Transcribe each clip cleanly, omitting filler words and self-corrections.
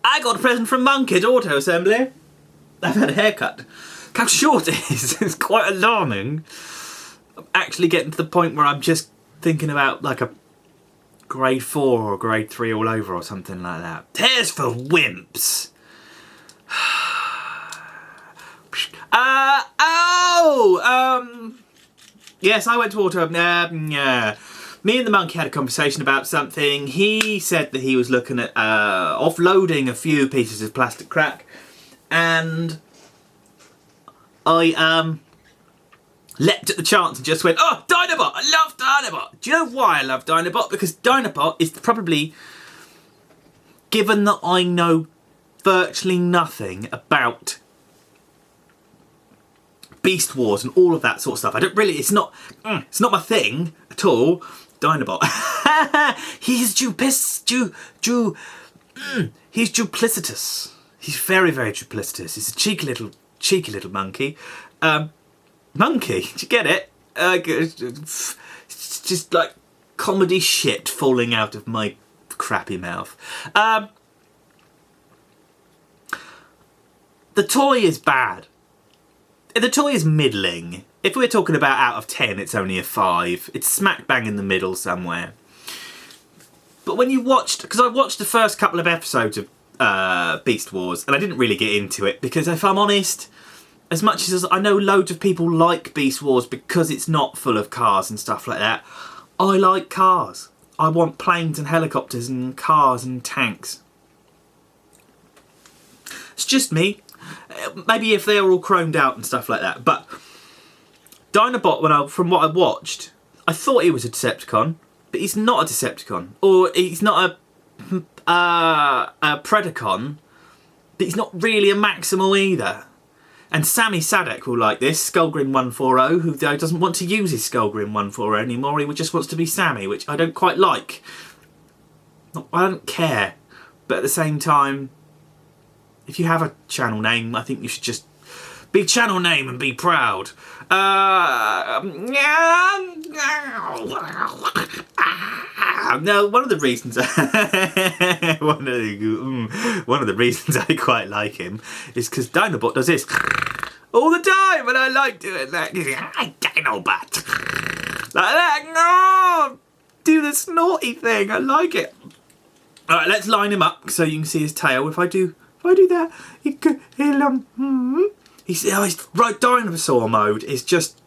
I got a present from Monkey's Auto Assembly. I've had a haircut. How short it is, it's quite alarming. I'm actually getting to the point where I'm just thinking about like a grade 4 or grade 3 all over or something like that. Hair's for wimps. Yes, I went to Auto. Me and the monkey had a conversation about something. He said that he was looking at offloading a few pieces of plastic crap, and I leapt at the chance and just went, oh, Dinobot! I love Dinobot! Do you know why I love Dinobot? Because Dinobot is probably, given that I know virtually nothing about Beast Wars and all of that sort of stuff. I don't really, it's not my thing at all. Dinobot. He's he's duplicitous. He's very, very duplicitous. He's a cheeky little monkey. Monkey, did you get it? It's just like comedy shit falling out of my crappy mouth. The toy is bad. The toy is middling. If we're talking about out of 10, it's only a 5. It's smack bang in the middle somewhere. But when you watched, because I watched the first couple of episodes of Beast Wars, and I didn't really get into it, because if I'm honest, as much as I know loads of people like Beast Wars because it's not full of cars and stuff like that, I like cars. I want planes and helicopters and cars and tanks. It's just me. Maybe if they're all chromed out and stuff like that. But Dinobot, from what I watched, I thought he was a Decepticon, but he's not a Decepticon. Or he's not a Predacon, but he's not really a Maximal either. And Sammy Sadek will like this, Skullgrim 140, who though doesn't want to use his Skullgrim 140 anymore, he just wants to be Sammy, which I don't quite like. I don't care, but at the same time, if you have a channel name, I think you should just be channel name and be proud. No, one of the reasons one of the reasons I quite like him is because Dinobot does this all the time, and I like doing that. Dinobot like that. No, do the snorty thing. I like it. All right, let's line him up so you can see his tail. If I do that, his right dinosaur mode is just,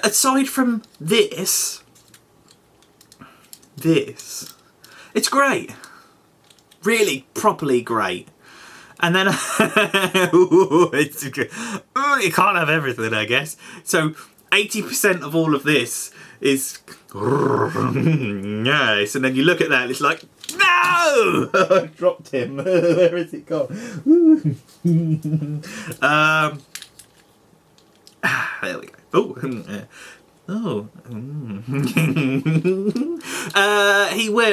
aside from this, it's great. Really, properly great. And then, you can't have everything, I guess. So, 80% of all of this is, yes, and then you look at that and it's like, no! I dropped him. Where is it gone? There we go.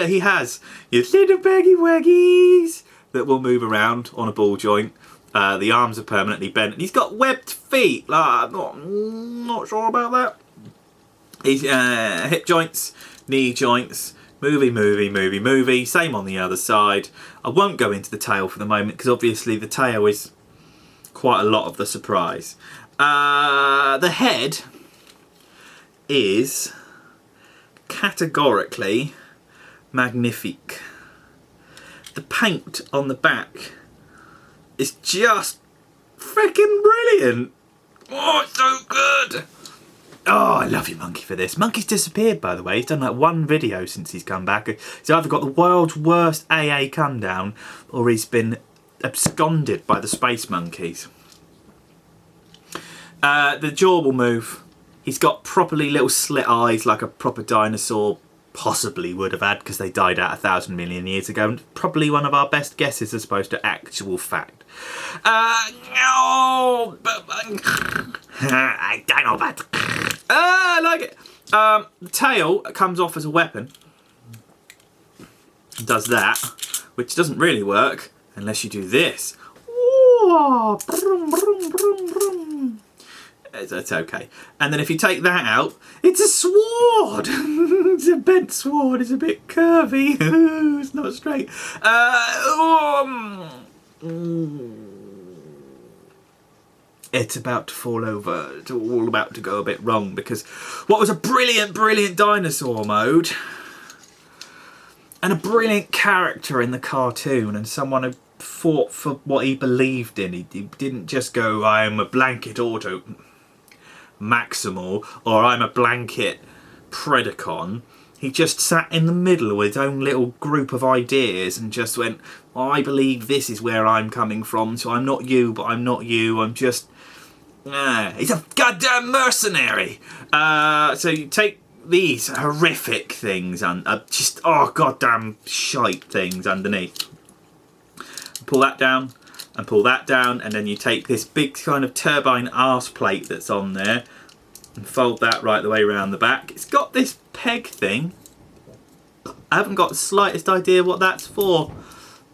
He has his little baggy waggies that will move around on a ball joint. The arms are permanently bent. And he's got webbed feet. I'm not sure about that. His hip joints, knee joints, movie. Same on the other side. I won't go into the tail for the moment because obviously the tail is quite a lot of the surprise. The head is categorically magnifique. The paint on the back is just freaking brilliant. Oh, it's so good. Oh, I love you, Monkey, for this. Monkey's disappeared, by the way. He's done like one video since he's come back. He's either got the world's worst AA come down or he's been absconded by the space monkeys. The jaw will move. He's got properly little slit eyes like a proper dinosaur possibly would have had because they died out 1,000 million years ago. And probably one of our best guesses as opposed to actual fact. No! Dinobot! I like it. The tail comes off as a weapon. Does that, which doesn't really work unless you do this. Ooh, brum, brum, brum, brum. It's okay. And then if you take that out, it's a sword. It's a bent sword. It's a bit curvy. It's not not straight. It's about to fall over. It's all about to go a bit wrong, because what was a brilliant, brilliant dinosaur mode and a brilliant character in the cartoon, and someone who fought for what he believed in. He didn't just go, I'm a blanket auto Maximal, or I'm a blanket Predacon. He just sat in the middle with his own little group of ideas and just went, well, I believe this is where I'm coming from, so I'm not you, but I'm not you, I'm just... he's a goddamn mercenary! So you take these horrific things and just, oh, goddamn shite things underneath. Pull that down and pull that down, and then you take this big kind of turbine arse plate that's on there and fold that right the way around the back. It's got this peg thing. I haven't got the slightest idea what that's for.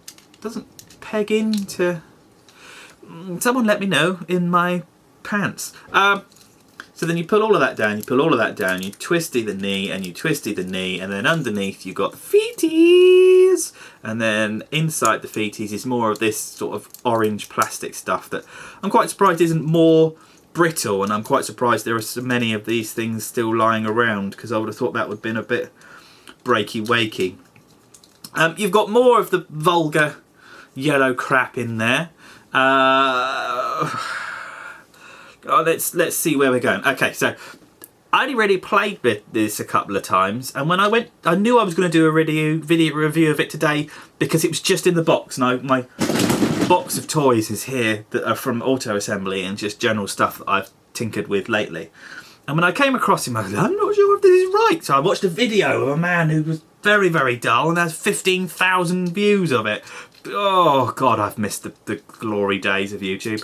It doesn't peg into... Someone let me know in my pants. So then you pull all of that down, you pull all of that down, you twisty the knee and you twisty the knee, and then underneath you've got the feeties, and then inside the feeties is more of this sort of orange plastic stuff that I'm quite surprised isn't more brittle, and I'm quite surprised there are so many of these things still lying around, because I would have thought that would have been a bit breaky wakey. You've got more of the vulgar yellow crap in there. Let's see where we're going. Okay, so I only really played with this a couple of times, and when I went, I knew I was going to do a video review of it today because it was just in the box, and my box of toys is here that are from Auto Assembly and just general stuff that I've tinkered with lately. And when I came across him, I was like, I'm not sure if this is right. So I watched a video of a man who was very, very dull and has 15,000 views of it. Oh God, I've missed the glory days of YouTube.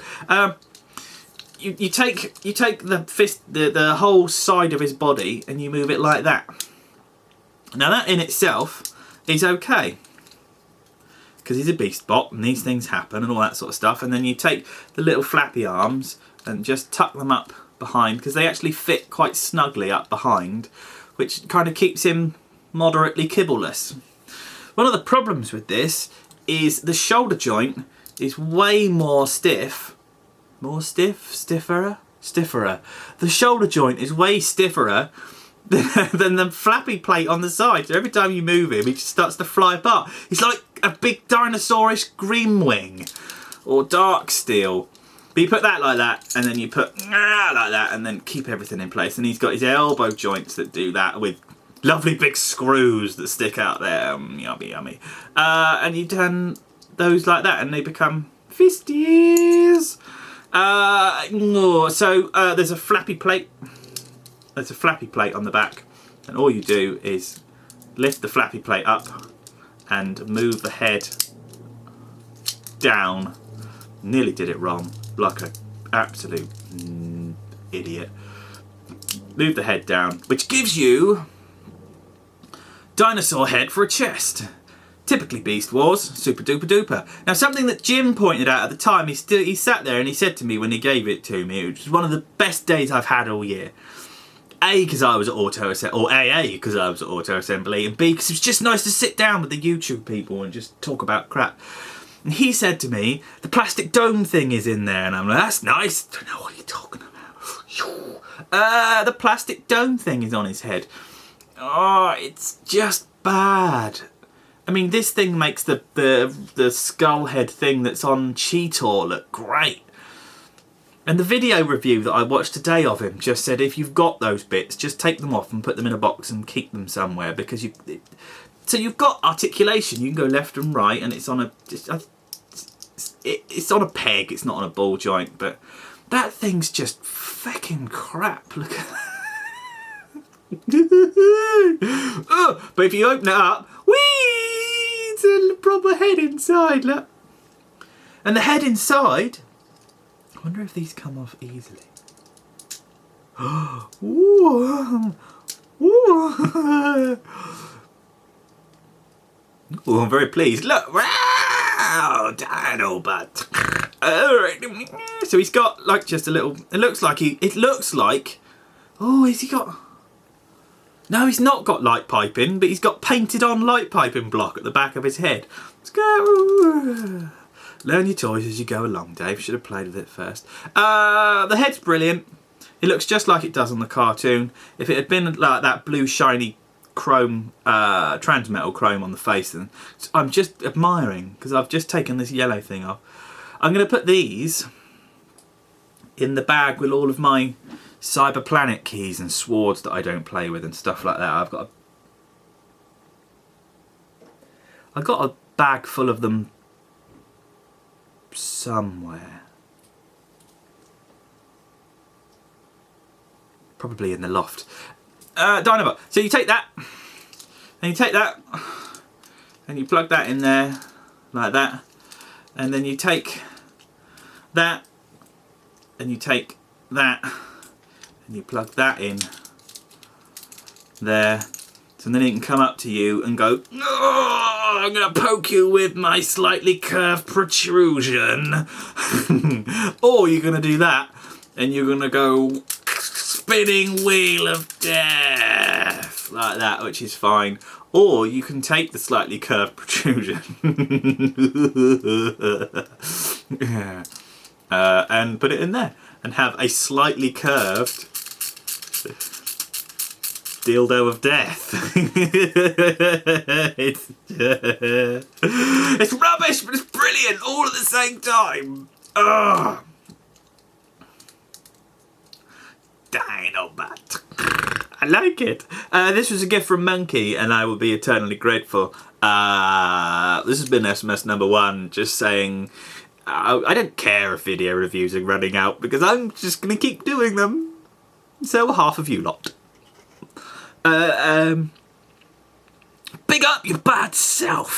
You take the whole side of his body and you move it like that. Now that in itself is okay, because he's a beast bot and these things happen and all that sort of stuff. And then you take the little flappy arms and just tuck them up behind, because they actually fit quite snugly up behind, which kind of keeps him moderately kibbleless. One of the problems with this is the shoulder joint is way more stiff. Stiffer. The shoulder joint is way stiffer than the flappy plate on the side. So every time you move him, he just starts to fly apart. He's like a big dinosaurish Greenwing or Dark Steel. But you put that like that, and then you put like that, and then keep everything in place. And he's got his elbow joints that do that with lovely big screws that stick out there. Yummy, yummy. And you turn those like that, and they become fisties. So there's a flappy plate. There's a flappy plate on the back, and all you do is lift the flappy plate up and move the head down. Nearly did it wrong, like an absolute idiot. Move the head down, which gives you dinosaur head for a chest. Typically Beast Wars, super duper duper. Now something that Jim pointed out at the time, he sat there and he said to me when he gave it to me, which was one of the best days I've had all year. A, because I was at Auto Assembly, or AA, because I was at Auto Assembly, and B, because it was just nice to sit down with the YouTube people and just talk about crap. And he said to me, the plastic dome thing is in there, and I'm like, that's nice. I don't know what you're talking about. The plastic dome thing is on his head. Oh, it's just bad. I mean, this thing makes the skull head thing that's on Cheetor look great. And the video review that I watched today of him just said, if you've got those bits, just take them off and put them in a box and keep them somewhere, because so you've got articulation. You can go left and right, and it's on a peg. It's not on a ball joint, but that thing's just fucking crap. Look at that. But if you open it up, whee! It's a proper head inside, look. And the head inside, I wonder if these come off easily. Ooh. Ooh. Ooh, I'm very pleased. Look, wow, Dinobot. So he's got like just a little. It looks like. Oh, has he got? No, he's not got light piping, but he's got painted on light piping block at the back of his head. Let's go. Learn your toys as you go along, Dave. Should have played with it first. The head's brilliant. It looks just like it does on the cartoon. If it had been like that blue shiny chrome, transmetal chrome on the face, then I'm just admiring, because I've just taken this yellow thing off. I'm going to put these in the bag with all of my Cyber Planet keys and swords that I don't play with and stuff like that. I've got a bag full of them somewhere. Probably in the loft. Dinobot. So you take that, and you take that, and you plug that in there, like that, and then you take that, and you take that, and you plug that in there, so then it can come up to you and go, oh, I'm going to poke you with my slightly curved protrusion. Or you're going to do that, and you're going to go spinning wheel of death, like that, which is fine. Or you can take the slightly curved protrusion and put it in there and have a slightly curved dildo of death. It's rubbish, but it's brilliant all at the same time. Ugh. Dinobot. I like it. This was a gift from Monkey, and I will be eternally grateful. This has been SMS number 1, just saying I don't care if video reviews are running out, because I'm just going to keep doing them. So half of you lot. Big up your bad self.